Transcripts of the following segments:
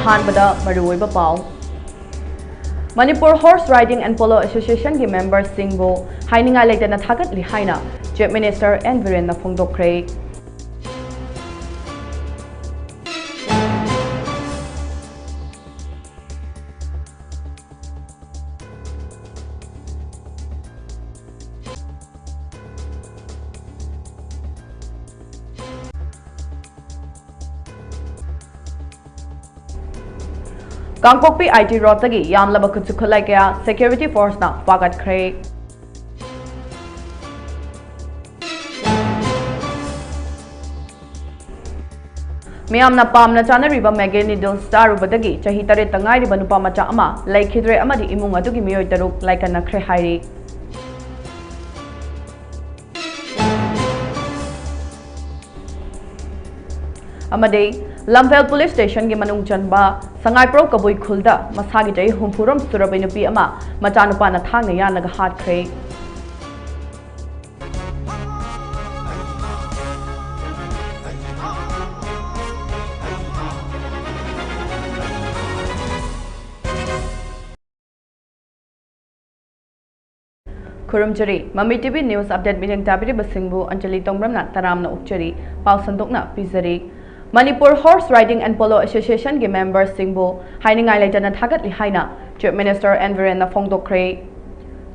अहानबदा मरुओइबा पाउ Manipur Horse Riding and Polo Association की members सिंगबो हाइनिंगा लेटना थागत लिहाइना Chief Minister N Viren na फोंदोक्रे कांगपोकपी IT रोड तगी यामलबा खुचुखुलाई कया सिक्योरिटी फोर्स ना फागतख्रे मियामना पामना चानरिबा मैगी नीडल्स चारुबदगी चही तरे तंगाइरिबा नुपा मचा अमा लाइखिद्रे अमदि इमुंग अदुगी मियोय तरुक लाइकनख्रे हाइरी अमदे लमफेल पुलिस स्टेशन के मनुंग चनबा संगाइप्रो कबुई खुलदा मसागी जई हुमफुरम सुरबै नुपी अमा मचानुपा ना थांगना यानगा हाटख्रे खुरुमचरी ममी टीवी न्यूज अपडेट मिलिंग ताबिरी बसिंगबु अंजलि तोंग्रमना तरामना उपचरी पाउ संदोकना पिजरी Manipur Horse Riding and Polo Association के members सिंगबो हाइनिंगाई लेटना थागत लिहाइना Chief Minister N Viren na फोंदोक्रे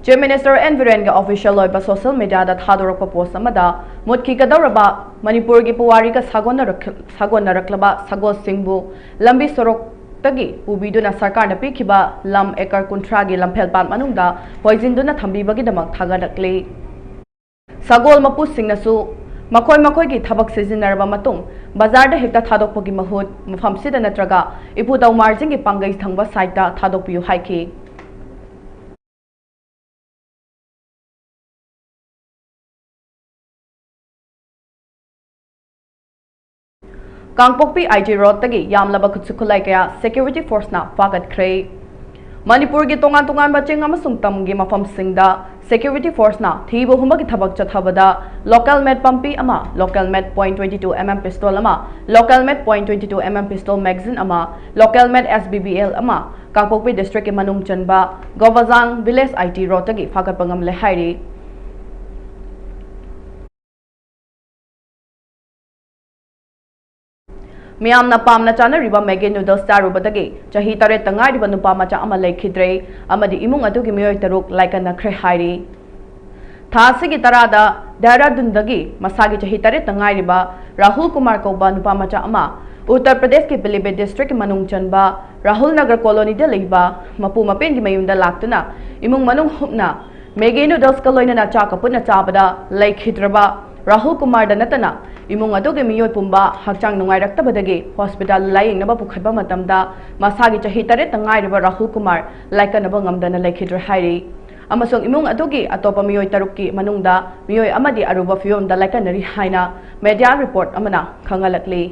Chief Minister N Viren के official लोइबा social media दा थादोरकपा पोस्ट अमदा मुदकी कदौरबा मणिपुर की पुवारी का सागोन रखलबा सागो सिंगबो लंबी सड़क तगी उबीदुना सरकार न पिखिबा लम एकर कुंट्रा गी लमफेल पात मनुंगदा पोइजिनदुना थंबीबगीदमक थागदकले सागोल मपु सिंगनसु मखोय की थबक सिजिनरबा मतुंग बाजार दा हेक्ता थादोकपगी महुत मफम सिदा नत्रगा इपुदाउ मार्जिंग की पंगई थंगबा साइटा थादोकपियु हाइकी कांगपोकपी IT रोड तगी यामलबा खुचुखुलाई कया सिक्योरिटी फोर्स ना फागतख्रे मणिपुर की तोंगान बचिंग अमसुंग तमगी मफम सिंगदा सिक्योरिटी फोर्स ना थीबो हुमगी थबक चथबदा लोकल मेट पंपी अमा लोकल मेट .22 mm पिस्तौल अमा लोकल मेट .22 mm पिस्तौल मैगजीन अमा लोकल मेट SBBL अमा कांगपोकपी डिस्ट्रिक्ट के मनुंग चनबा गोवाजांग विलेज IT रोड तगी फागतपंगम ले हाइरी मियामना पामना चानरिबा मैगी नूडल्स चारुबदगी चही तरे तंगाइरिबा नुपा मचा अमा लेखिद्रे अमदि इमुंग अदुगी मियोय तरुक लाइकनख्रे हाइरी थासिगी तरादा देहरादूनदगी मसागी चही तरे तंगाइरिबा राहुल कुमार कौबा नुपा मचा अमा उत्तर प्रदेश के पिलीभीत डिस्ट्रिक्ट के मनुंग चनबा राहुल नगर कॉलोनी दा लेबा मपु मपेन की मयुमदा लाक्तुना इमुंग मनुंग हुपना मैगी नूडल्स का लोइना चाका पुना चाबदा लेखिद्रबा राहुल कुमार दा नतना इमुंग अदुगे मियोय पुंबा हक्चांग नुंगाइरक्तबदगी हॉस्पिटल लायिंगनबा पुखटबा मतमदा मसागी चही तरे तंगाइरिबा राहुल कुमार लाइकनबा ngamdana लेखिद्र हाइरी अमसोंग इमुंग अदुगी अतोपा मियोय तरुकी मनुंगदा मियोय अमदि अरुबा फियोमदा लाइकनरी हाइना मीडिया रिपोर्ट अमना खंगलकली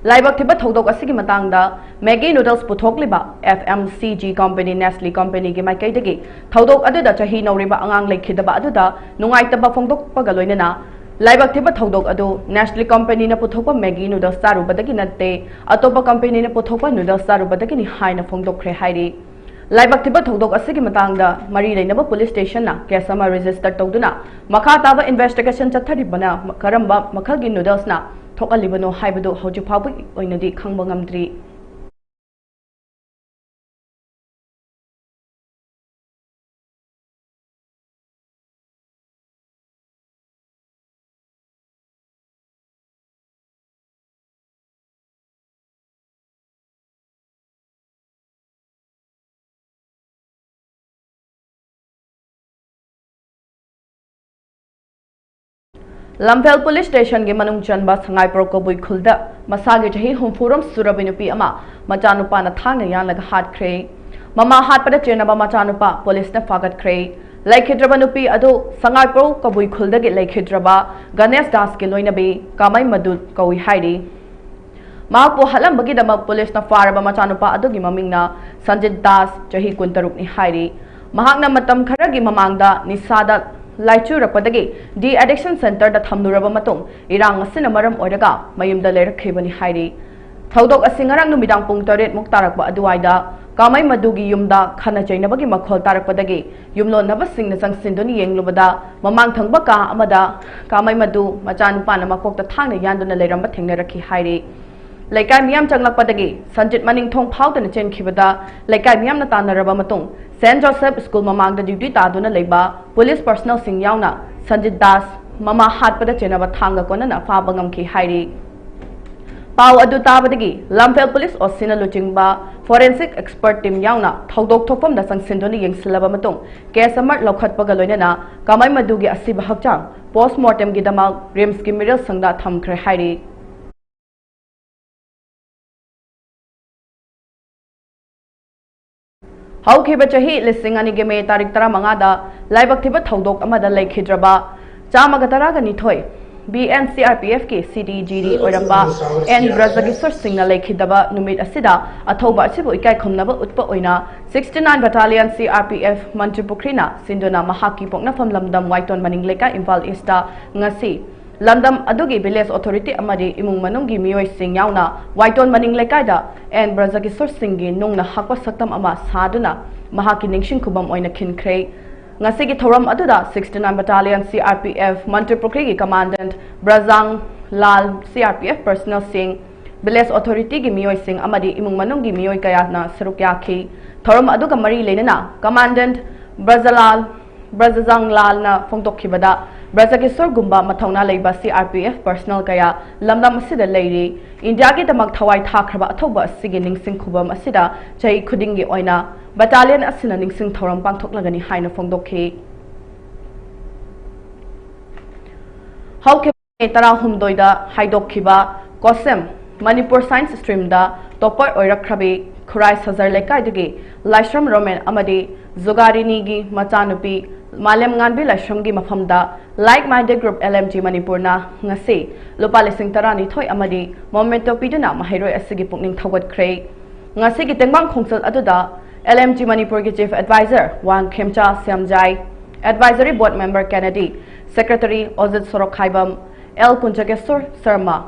लाइबक थिबा थौदोक असिगी मतंगदा मैगी नूडल्स पुथोकलिबा FMCG कंपनी नेस्ली कंपनी के माइकैदगी थौदोक अदुदा चही नौरिबा अंगांग लेखिदबा अदुदा नुंगाइतबा फोंदोकपगा लोइनना लाइबक थिबा थौदोक अदु नेस्ली कंपनी ना पुथोकपा मैगी नूडल्स चारुबदगी नत्ते अतोपा कंपनी ना पुथोकपा नूडल्स चारुबदगी नि हाइना फोंदोकख्रे हाइरी लाइबक थिबा थौदोक असिगी मतंगदा मरी लेनबा पुलिस स्टेशन ना केस अमा रजिस्टर तौदुना मखा ताबा इन्वेस्टिगेशन चथरिबना करंबा मखलगी नूडल्स ना थोकलिबनो हाइबदो हौजि फाबु ओइनदि खंबा ngamdri लमफेल पुलिस स्टेशन के मनुंग चनबा संगाइप्रो कबुई खुलदा मसागी चही हुमफुरम सुरबै नुपी अमा मचानुपा ना थांगना यानलगा हाटख्रे ममा हाटपदा चेनबा मचानुपा पुलिस ना फागतख्रे लेखिद्रबा नुपी अदो संगाइप्रो कबुई खुलदगी लेखिद्रबा गणेश दास के लोइनबी कामै मदु कौई हाइरी मापो हलंबगीदमक पुलिस ना फारबा मचानुपा अदुगी ममिंगना संजित दास चही कुंतरुक नि हाइरी महाकना मतम खरगी ममांगदा निसादा लाइचुरपदगी डी एडिक्शन सेंटर दा थमनुरबा मतुंग इरांग असिना मरम ओइरगा मयुमदा लेरखिबनि हाइरी Thaudok asingarang numidang pung toret muk tarakpa aduaida kamai madugi yumda khana chainabagi makhol tarakpadagi yumlo nabasing na sangsindoni yenglubada mamang thangba ka amada kamai madu machanupa na makokta thangna yanduna leiramba thengnarakhi hairi Laikai miyam changlakpadagi Sanjit maning thong phawtana chenkhibada Laikai miyam na tanaraba matung St. Joseph School mamangda duty taduna leiba police personnel sing yauna Sanjit Das mama hatpada chenaba thanga konana faba ngamki hairi Pau adu tabadagi Lamphel police osina luchingba forensic expert team yauna thaudok thokpam da sangsindoni yengsilaba matung case amar lokhatpaga loinana kamai madugi asiba hakchang postmortem gi damak rims ki middle sangda thamkhre hairi Haukiba chahi listing ani ge me tarik tara mangada laibak thiba thaudok amada laikhidraba chamaga taraga nithoi BNCRPF ki CDGD oiramba N Brazagi sur singna laikhidaba numit asida athoba asibu ikai khomnaba utpa oina 69 Battalion CRPF Mantipukrina sinduna mahaki pokna pham lamdam waiton maning leka Impal East ngasi Landam adugi village authority amadi imung manunggi miyoi sing yauna waiton maning lekaida and brazagi sur singi nungna hakwa saktam ama saduna mahaki ningshin kubam oina khinkrei ngasigi thoram aduda 69 battalion CRPF Manipuri gi commandant Brazang Lal CRPF personnel sing village authority gi miyoi sing amadi imung manunggi miyoi kaya na sarukya khi thoram aduga mari lenana commandant Brazang Lal na phongtokhibada Brazagi sur gumba mathauna leiba CRPF personnel kaya lamdam asida leiri India ki tamak thawai thakraba athoba asigi ningsing khubam asida chai khudingi oina battalion asina ningsing thoram pangthoklagani haina phongdokhi Hauke tara humdoida haidokhiba Kosem Manipur science stream da topper oirakhrabi Khurai Sazar lekaidagi Laishram Roman amadi Zogarini gi machanupi Malem nganbi Laishram gi mafamda like-minded group LMG Manipur na ngasi lupa lising tarani thoi amadi momento piduna mahiroi asigi pukning thawat khrei ngasi gi tengbang khongsal aduda LMG Manipur gi chief advisor Wang Khemcha Siamjai advisory board member Kennedy secretary Ozit Sorokhaibam L Kunjakesur Sharma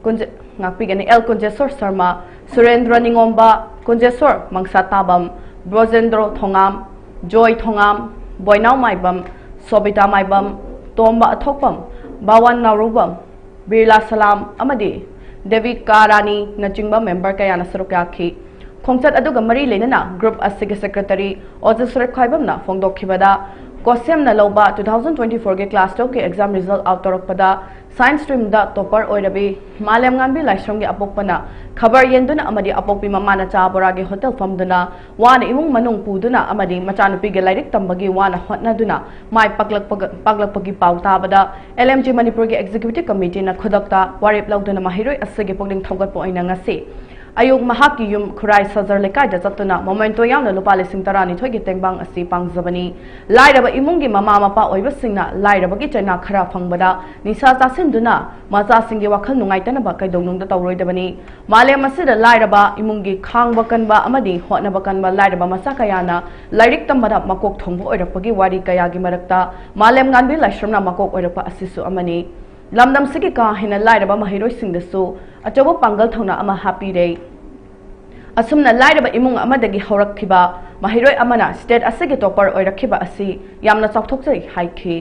L Kunjesur Sharma Surendra Ningomba Kunjesur Mangsatabam Brozendro Thongam Joy Thongam Boynau Maibam Sobita Maibam Tomba Athokpam Bawan Narubam Birla Salam Amadi Devi Karani Nachingba member kaya na sarukaki Khongsat aduga mari lenana group asigi secretary Ozit Sorokhaibam na phongdokhibada Kosem na loba 2024 ke class 2 ke exam result out torokpada science stream da topper oirabi malem nganbi laishram ge apokpana khabar yenduna amadi apokpi mamana cha borage hotel famduna wana imung manung puduna amadi machanupi ge lairik tambagi wana hotna duna mai paglakpagi pauta bada LMG Manipur ge executive committee na khodakta warip lauduna mahiroi asage pokling thogat po aina ngase Ayog mahaki yum Khurai Sazar lekai da chatuna momento yauna lupa lising tarani thoi gi tengbang asi pangjabani lairaba imungi mama mapa oiba singna lairaba gi chaina khara phangbada nisa chasinduna macha singi wakhal nungaitana ba kaidonung da tawroidabani malem asida lairaba imungi khangba kanba amadi hotna ba kanba lairaba masa kayana lairik tambada makok thongbo oirakpagi wari kaya gi marakta malem nganbi laishramna makok oirakpa asisu amani lamdam sigi ka hina lairaba mahiroi singdasu achobo pangal thona ama happy day asumna lairaba imung amadagi horakhiba mahiroi amana state asigi topper oirakhiba asi yamna chakthokjai haikhi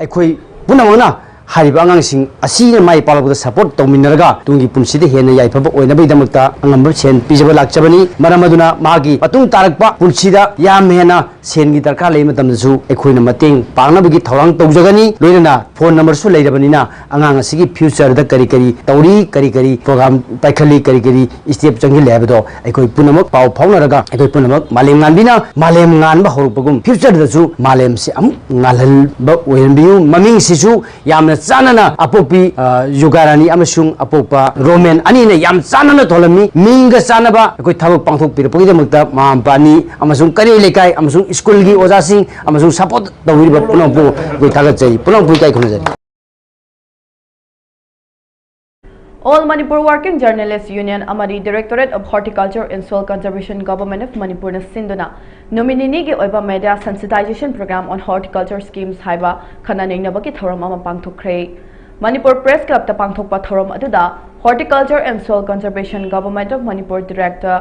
akhoi punamona hariba angangsing asina mai palabda support tawminaraga tungi punside hena yaifaba oinabai damakta angamba sen pijaba lakchabani maramaduna magi patung tarakpa punsida yam hena sengi darka lei matamsu ekhoina mateng pangnabagi thawang tawjagani loinana phone number su leirabanina angang asigi future da kari kari program paikhali kari step changi lebado ekoi punamak pau phaunaraga ekoi punamak malem nganbina malem nganba horupagum future da su malem se am ngalhal ba oinbiu maming sisu yamna sanana apopi yugarani amasung apopa roman anina yam sanana tholami minga sanaba ekoi thabak pangthok pirapagi damakta mampani amasung kari lekai amasung school gi ojasing amasung support tawiriba punampu goi thagachai punampu kai khonajari All Manipur Working Journalists Union Amadi Directorate of Horticulture and Soil Conservation Government of Manipur na sinduna nominee gi oiba media sensitization program on horticulture schemes haiba khana nengnabaki thoram ama pangthokre Manipur Press Club ta pangthokpa thorom aduda Horticulture and Soil Conservation Government of Manipur Director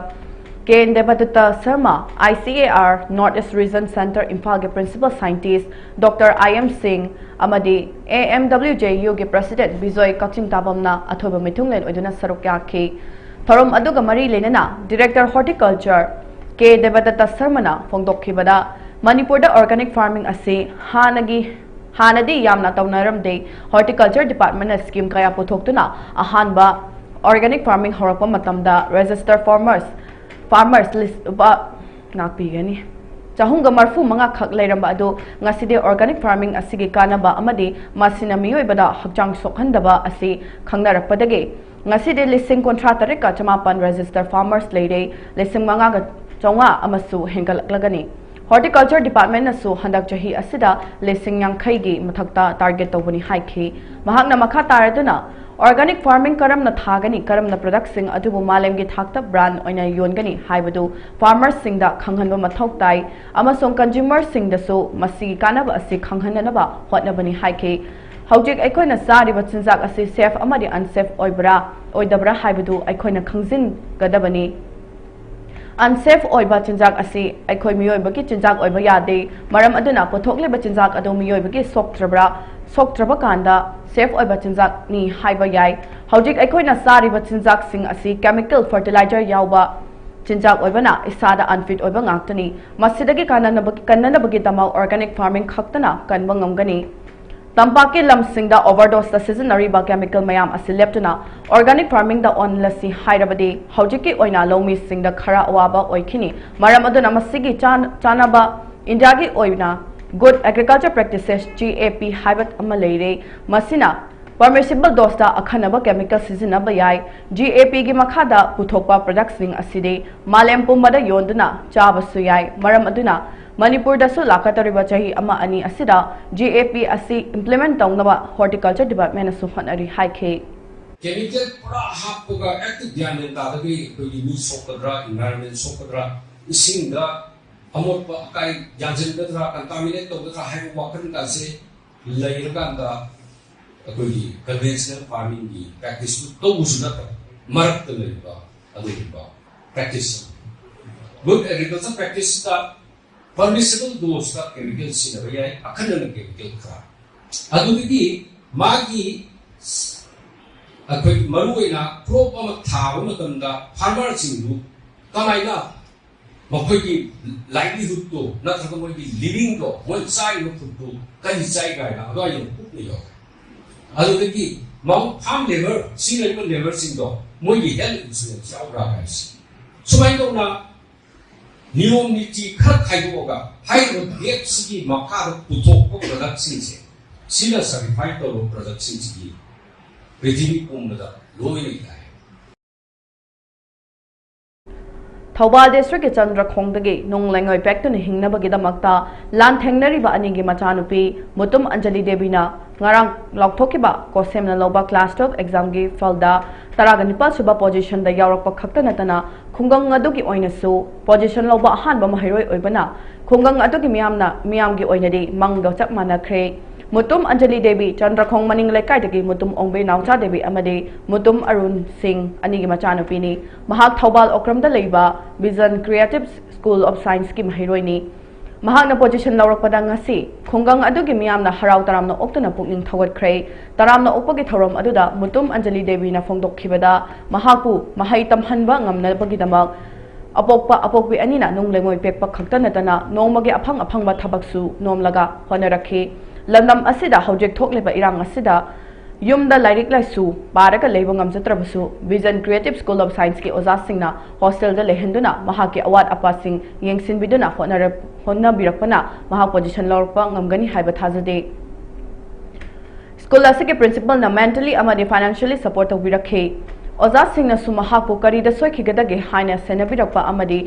K. Debatata Sharma, ICAR North East Region Center Imphal ke Principal Scientist Dr. I.M. Singh amadi AMWJU ke President Bijoy Kaching Tabamna athoba mithunglen oiduna saruk yakhi thorom aduga mari lenana Director Horticulture K. Debatata Sharma na phongdokhibada Manipur da organic farming ase hanadi yamna tawnaramde Horticulture Department na scheme kaya puthoktuna ahanba organic farming horakpa matamda register farmers list ba nakpigani chahunga marfu manga khak leiramba adu ngaside organic farming asigi kanaba amadi masina miyoibada hakchang sokhandaba asi khangnarakpadage ngaside listing contract tarika chamapan register farmers leire listing manga ga chonga amasu hengalaklagani Horticulture Department na su handak chahi asida listing yankhai gi mathakta target tawbani haikhi mahakna makha taraduna organic farming karam na thagani karam na products sing adubu malem gi thakta brand oina yongani haibadu farmers sing da khanghanba mathok tai amasong consumers sing da su masi kanaba asi khanghanna ba hotnabani haikhi hojik aikoina sari bachinjak asi safe amadi unsafe oidabra haibadu aikoina khangjin gadabani unsafe oiba chinjak asi aikoi miyoibagi chinjak oiba yade maram aduna pothokle chinjak adu miyoibagi soktraba kanda safe oiba chinjak ni haiba yai hojik aikoi na sari chinjak sing asi chemical fertilizer yauba chinjak oiba na isada unfit oiba ngaktani masidagi kananabagi tamau organic farming khaktana kanba ngamgani Tampaki lamsingda overdose the seasonary ba chemical mayam asileptuna organic farming da on lasi hairabadi hojiki oina lomi singda khara awaba oikhini maram aduna masigi chanaba India gi oina good agriculture practices GAP haibat amaleire masina permissible dose da akhanaba chemical seasonaba yai GAP gi makhada puthokpa products ning aside malem pumbada yonduna chabasu yai maram aduna Manipur da su lakatariba chahi ama ani asida GAP asi implement tawnaba Horticulture Department na su honari haikhe chemical pura happuga act dhyan ta dagi koi ni sokadra environment sokadra isinga amot pa kai janjin gadra contaminate tawdra hai wakan ka se lairkan da koi conventional farming gi practice to usna ta marak ta leiba adu practice good agriculture practice ta permissible dose ka chemical sinabaya akhanana chemical kha adudagi magi akoi maruina crop ama thawa matamda farmer singdu kamaina makoi gi livelihood to nathaka moi gi living to moi chai no food to kai chai ga na ado ayo pukni yo adudagi mau farm labor senior labor singdo moi gi health insurance yaura ga sumai do na Niyom niti khak khaidoga hairo dek sigi makar puthokko product singse sila certified to product singsi pridhimi pumda loini dai Thobal District ke Chandra Khongdagi nonglengoi pektuna hingnabagi damakta lan thengnariba anigi machanupi mutum Anjali Devi na ngarang laukthokkiba kosemna loba class 12 exam gi falda taragani suba position da yaurakpa khakta natana khungang adugi oinasu position loba ahanba mahairoi oibana khungang adugi miyamgi oinadi mangdo chak manakre mutum Anjali Devi Chandra Khong maning lekai dagi mutum Ongbe Naucha Devi amadi mutum Arun Singh anigi machanupi ni mahak Thobal okramda leiba Vision Creative School of Science ki mahairoi ni mahakna position laurakpada ngasi khungang adugi miyamna harau taramna oktana pukning thawatkhre taramna okpagi thorom aduda mutum Anjali Devi na phongdokhibada mahaku mahai tamhanba ngamnabagi damak apokpi anina nonglengoi pekpa khakta natana nongmagi aphangba thabaksu nomlaga honarakhi lamdam asida hojek thokleba irang asida yumda lairik laisu paraga leiba ngamjatrabasu Vision Creative School of Science ki oza singna hostel da lehenduna mahaki awat apasing yengsin biduna honna birakpana mahak position lorpa ngamgani haiba thajade school asike principal na mentally amadi financially support tawbirakhe oza singna su mahaku karida soikhigedage haina senabirakpa amadi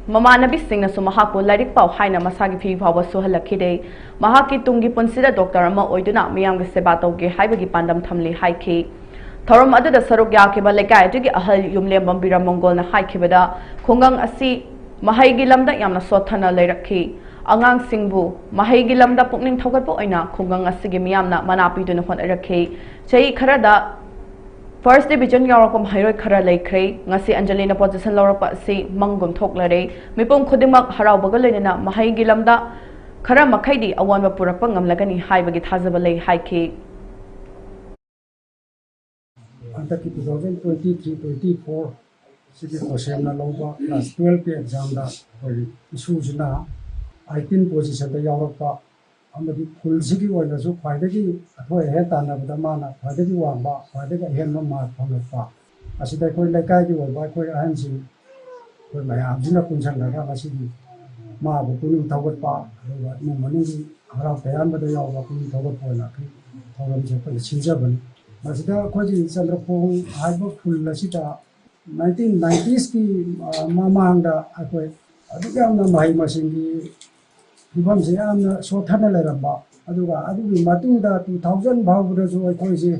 mama nabi singna su mahaku lairik pau haina masagi phi bhawa suhalakhide mahaki tungi punsida doctor ama oiduna miyamge seba tawge haibagi pandam thamli haikhi thorom aduda saruk yakhiba lekai atugi ahal yumlem bambira mongol na haikhibada khungang asi mahaigi lamda yamna sothana leirakhi angang singbu mahai gi lamda pukning thogat po oina khungang asigi miyamna manapi tu hon rakhi chei kharada first division yarokom hairoi khara laikhrei ngasi anjali na position lawrapa si mangum thoklare mipum khudimak harau bagal leina mahai gi lamda khara makhaidi awan ba purakpa ngamlagani haibagi thajaba lei haiki Antaki 2023-24 sigi question na loba class 12 ke exam da issue na 18 position da yaurpa amadi full sigi oina su phaidagi athoi he tana da mana phaidagi wangba phaidagi henma ma phangpa asida koi lekai gi oba koi ahansi koi mayam jina punchang daga asidi ma bu kuni thogat pa aduga mu mani harau tayan ba da yawa kuni thogat pa na ki thoram je pa sinjaban masida koji chandrapong haibo full lasita 1990s ki mamangda akoi adugam na mai masingi hibam se amna sothana leramba aduga adugi matunda 2000 bawda so akoi se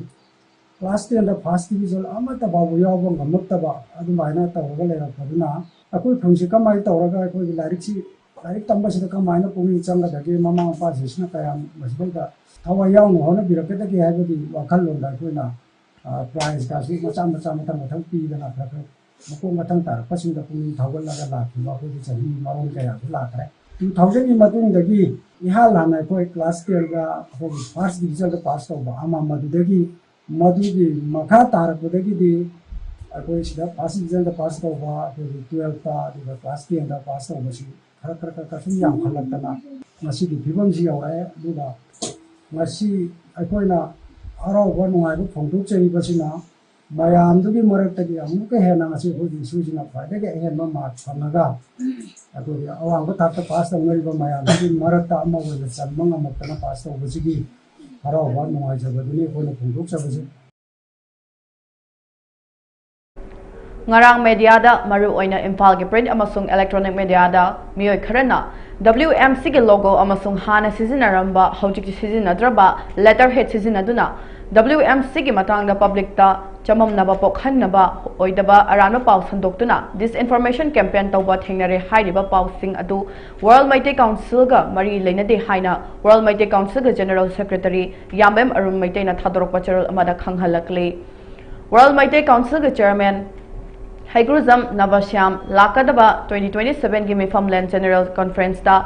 class 10 da first division amata babu yawo ngamakta ba adu maina tawga lera paduna akoi phungsi kamai tawraga akoi larik si larik tamba sida kamaina pumi changa dage mama pa jisna kayam masida tawa yaw no hona biraketa ki haibodi wakal londa koina prize ka su macam matang pi dana thaka mako matang tar pasin da pumi thawgal laga la ki ba ko chahi maron kaya la kare 2000 ki matung dagi ihal lana ko class 12 ga ko first division da pass to ba ama madu dagi makha tar ko dagi di ko sida first division da pass to ba ko 12 ta di class 10 da pass to ba si khara ka sum yang khalak tana masi di bibam ji awai duda masi akoina arauba nungai phongduk chei basina mayam dugi marak tagi amuka hena ngasi hodi sujina phaidage henma ma phanaga akoi awang ba thata pass tawngari ba mayam dugi marak ta amma wala salmang amakna pass taw basigi arauba nungai jabaduni koina phongduk chabasi ngarang media da maru oina Imphal gi print amasung electronic media da mioi kharana WMC gi logo amasung hana sizinaramba hojik sizinadra letterhead sizinaduna WMC gi matang da public ta chamam naba pokhan naba oidaba arana paw sandoktuna disinformation campaign tawba thengnare hairiba paw sing adu World Meetei Council ga mari leinade haina World Meetei Council ga General Secretary Yambem Arun Meitei na thadorok pachal amada khanghalakle World Meetei Council ga chairman Haiguruzam Navasyam Lakadaba 2027 gi Mifamland General Conference da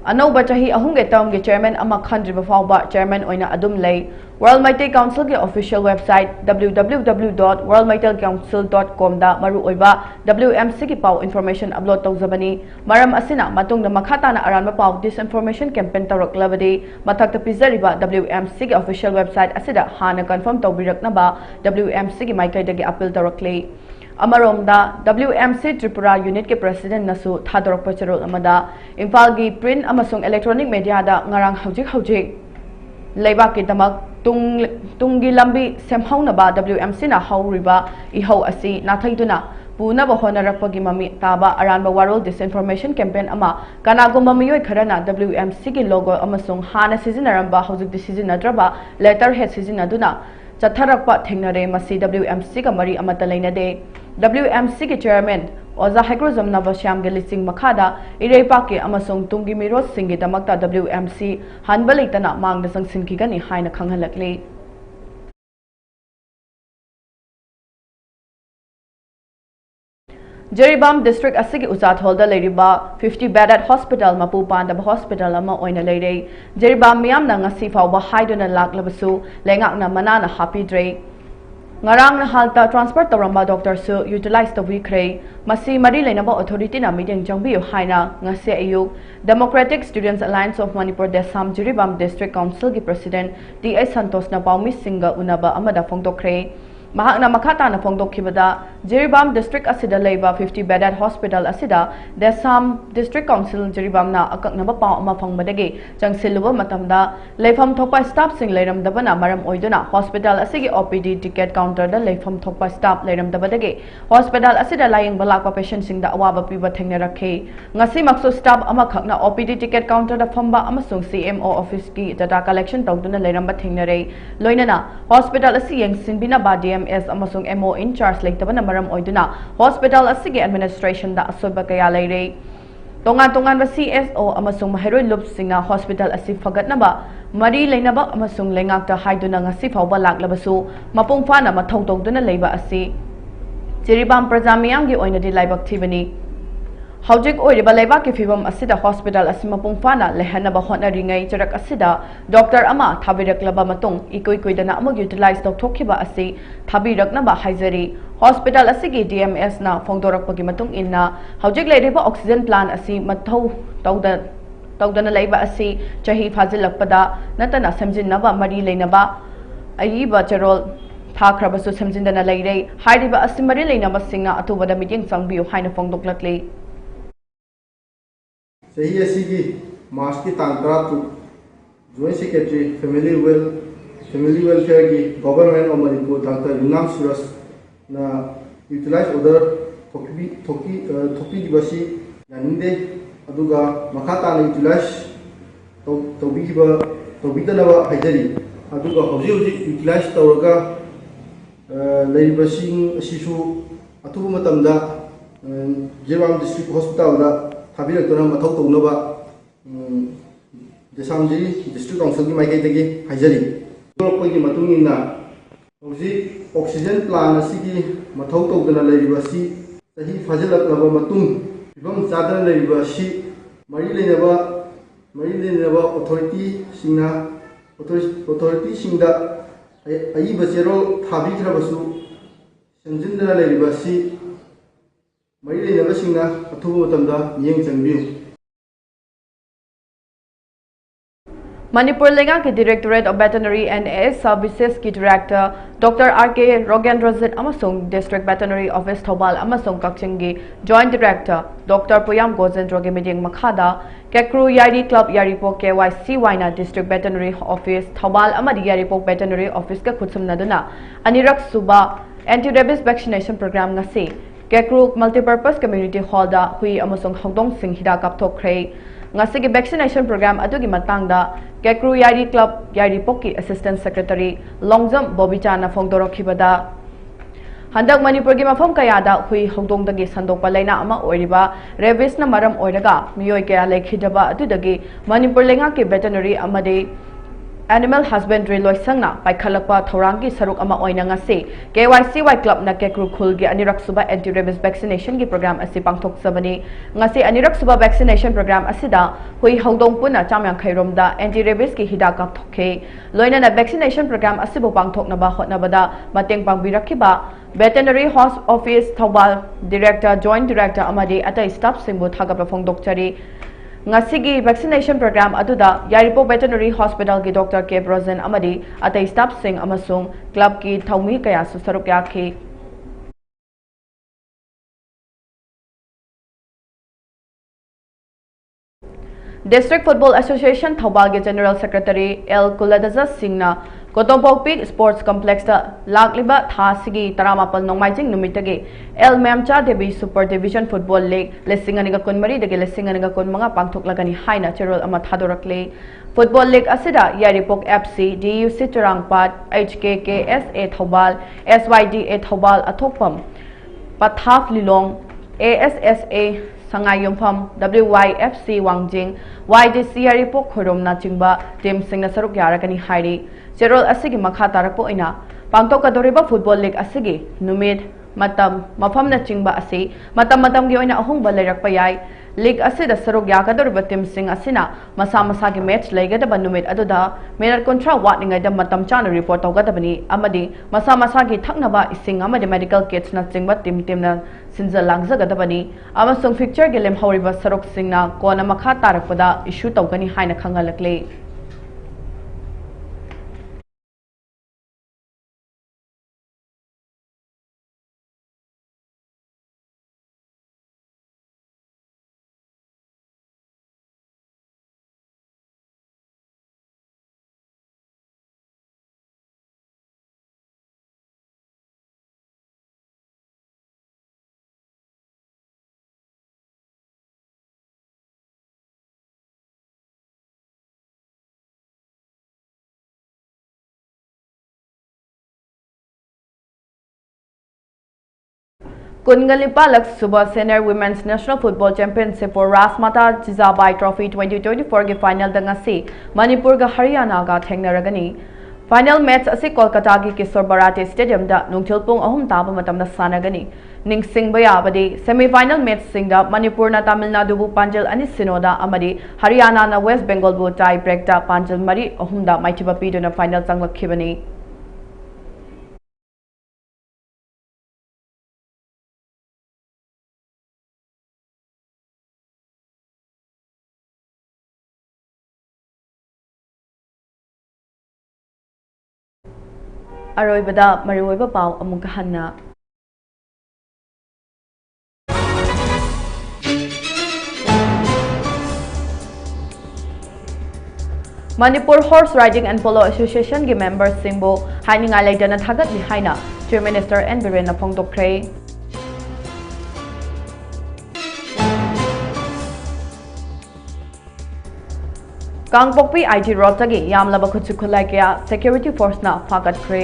Anauba chahi ahung ge term ge chairman ama khandriba fawba chairman oina adum lei World Meetei Council ge official website www.worldmeiteicouncil.com da maru oiba WMC gi paw information upload tawjabani maram asina matung da makhata na aranba paw disinformation campaign tawrak labadi mathakta pizariba WMC gi official website asida hana confirm tawbirakna ba WMC gi maikai dagi appeal tawrakle Amaromda WMC Tripura Unit ke President nasu thadorok pacharol amada Imphal gi print amasung electronic media da ngarang hojik leiba ki damak tungi lambi semhauna ba WMC na hauriba ihau asi nathaiduna puna ba honarakpa gi mami taba aranba warol disinformation campaign ama kanago mamiyoi kharana WMC gi logo amasung hana sizinaramba hojik sizinadra letterhead sizinaduna Chatharakpa thengnare masi WMC ka mari amata leinade WMC ki chairman Oza Haiguruzam Navasyam ge lising makhada ireipa ke amasung tungi mirot singi damakta WMC hanbaleitana mangda sangsinki gani haina khanghalakle Jeribam district asigi uzat holda leiriba 50 bedded hospital mapu pandaba hospital ama oina leirei Jeribam miyam na ngasi fawba haiduna laklabasu lengakna manana hapidre ngarang na halta transfer tawramba doctor su utilize the weekray masi mari leinaba authority na meeting jangbiu haina ngase ayu Democratic Students Alliance of Manipur Desam Jeribam district council gi president DS Santos na paumi singa unaba amada phongtokre Mahakna makhata na phongdokhibada Jeribam district asida leiba 50 bedded hospital asida Desam district council Jeribam na akaknaba paw ama phangbadagi changsiluba matamda leifam thokpa staff sing leiramdabana maram oiduna hospital asigi OPD ticket counter da leifam thokpa staff leiramdabadagi hospital asida laying balakpa patient sing da awaba piba thengna rakhe ngasi makso staff ama khakna OPD ticket counter da phamba amasung CMO office ki data collection tawduna leiramba thengnare loinana hospital asi yengsinbina ba DMS amasung MO in charge leitabana maram oiduna hospital asigi administration da asoba kaya leire tongan tongan CSO amasung maheroi lupsingna hospital asi fagatnaba mari leinaba amasung lengakta haiduna ngasi fawba laklabasu mapung fana mathau tawduna leiba asi Chiribam Prajamiyamgi oinadi laibak thibani Hojik oiriba leibak ki fibam asida hospital asi mapung fana lehanaba hotnaringai charak asida doctor ama thabiraklaba matung ikoi koidana amag utilize tawthokhiba asi thabiraknaba haizari hospital asigi DMS na phongdorakpagi matung inna hojik leiriba oxygen plant asi mathau tawdana leiba asi chahi phajilakpada natana samjinnaba mari leinaba ayiba charol Thakrabasu samjindana leirei hairiba asimari leinaba singna atubada meeting sangbiu haina phongdoklakle सही ऐसी की मार्च की तांत्रा तो joint secretary family welfare की government of Manipur doctor Yunam सुरस ना utilise order थोकी की बसी यानिंदे अदुगा मखाता ने यूटिलाइज तौबीदनवा हाइजरी अदुगा हौजी हौजी यूटिलाइज तौरगा लेरिबसिंग असिसु अथुबु मतमदा जेबाम डिस्ट्रिक्ट हॉस्पिटल दा थाबीरक्तुना मथौ तौनबा देसामजिरी डिस्ट्रिक्ट काउंसिल की माइकैदगी हाइजरी की मतुंगिना हौजी ऑक्सीजन प्लांट असिगी मथौ तौदना लेरिबसि सही फाजिलक्लबा मतुंग फिबम चादना लेरिबसि मरी लेनबा ऑथोरिटी सिंगदा अयिबा चेरोल थाबीख्रबसु संजिन्दना लेरिबसि मरी लेनबसिंगना अथुबा मतमदा मियेंग चंगबियु Manipur Lenga ki Directorate of Veterinary and AS Services ki Director Dr. R.K. Rogendrajit amasung District Veterinary Office Thobal amasung Kakching gi Joint Director Dr. Puyam Gojendro gi meeting makhada Kekru Yari Club Yaripok KYC Waina District Veterinary Office Thobal amadi Yaripok Veterinary Office ka khutsamnaduna anirak suba anti-rabies vaccination program ngasi Kekru Multipurpose Community Hall da hui amasung hongdong sing hida kapthokhrei ngasigi vaccination program adugi matangda Kekru Yari Club Yari Poki Assistant Secretary Longjam Bobichana Phongdorokhibada Handak Manipur gi mafam kayada hui hongdongdagi sandokpa laina ama oiriba rabies na maram oiraga miyoi kaya lekhidaba adudagi Manipur lenga ki veterinary amade Animal Husbandry loisangna paikhalakpa thorangi saruk ama oina ngase KYC Club na Kekru khulgi anirak suba anti-rabies vaccination gi program asi pangthok sabani ngase anirak suba vaccination program asida hui hongdong puna chamyang khairomda anti-rabies ki hida kapthokhe loina na vaccination program asibo pangthokna ba hotnabada mateng pangbirakhiba Veterinary Office Thobal Director Joint Director amadi atai staff singbu thagapa phongdokchari Ngasigi vaccination program aduda Yaripok Veterinary Hospital ki Dr. K. Brozen amadi atai staff sing amasung club ki thaumi kaya susaruk yakhi District Football Association Thobal ki General Secretary L. Kuladaza Singna Kotompok Peak Sports Complex ta lakliba thasigi taramapal nongmaijing numitagi L. Memcha Devi Super Division Football League lesinganiga kunmari dagi lesinganiga kun mga pangthuklagani haina cherol ama thadorakle Football League asida Yaripok FC DUC Turangpat HKKSA Thobal SYDA Thobal athokpam Pathaf Lilong ASSA Sangayumpham WYFC Wangjing YDC Yaripok Khoromna chingba team singna saruk yarakani hairi Cherol asigi makha tarakpo ina pangtokadoriba Football League asigi numit matam mafamna chingba asi matam gi oina ahung balerakpa yai league asida saruk yakadoriba team sing asina masa gi match leigadaba numit aduda minute kontra watningai da matam chana report tawgadabani amadi masa gi thaknaba ising amadi medical kits na chingba team na sinja langzagadabani amasung fixture gelem horiba saruk singna kona makha tarakpada issue tawgani haina khangalakle Kungalipalak Suba Senior Women's National Football Championship for Rasmata Jizabai Trophy 2024 के final दंगसी Manipur का हरियाणा का थेंगनरगनी final match असी कोलकाता की किशोर Barate stadium दा नुंगथिल पुंग अहुम ताबा मतमदा सानगनी निंगसिंगबा याबदी semifinal match सिंगदा Manipur ना तमिलनाडु बु पांजल अनि सिनोदा अमदी हरियाणा ना वेस्ट बंगाल बु टाई ब्रेक दा पांजल मरी अहुम दा माइथिबा पीदुना फाइनल चंगलखिबनी अरोइबदा मरुओइबा पाव अमुका हन्ना Manipur Horse Riding and Polo Association के members सिंबो हाइनिंगा लेटना थागत हाइना चीफ मिनिस्टर एन बिरेन फोंदोक्रे कांगपोकपी आईटी रोड तगी यामलबा खुचु खुलाई क्या सिक्योरिटी फोर्स ना फागतख्रे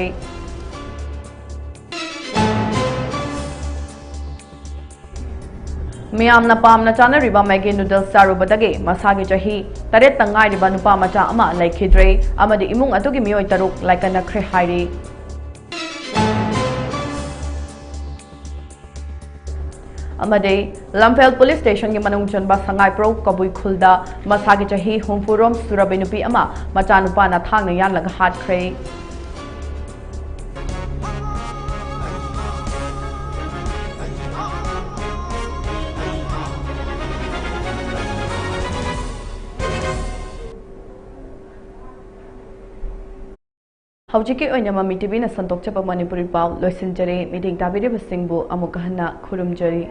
मियामना पामना चानरिबा मैगी नूडल्स चारुबदगी मसागी चही तरेत तंगाइरिबा नुपा मचा अमा लैखिद्रे अमदि इमुंग अतुगी मियोय तरुक लाइकनख्रे हाइरी अमदे लंफेल पुलिस स्टेशन के मनुंग चनबा संगाइप्रो कबुई खुलदा मसागी चही हुमफुरोम सुरबे नुपी अमा मचा नुपा ना थांगना यानलग हाटख्रे हौजिकी ओइना ममी टीवी ना संतोक चपा मणिपुरी पाव लोइसिनजरे मीटिंग ताबिरे बसिंगबु अमुक हन्ना खुरुमजरी।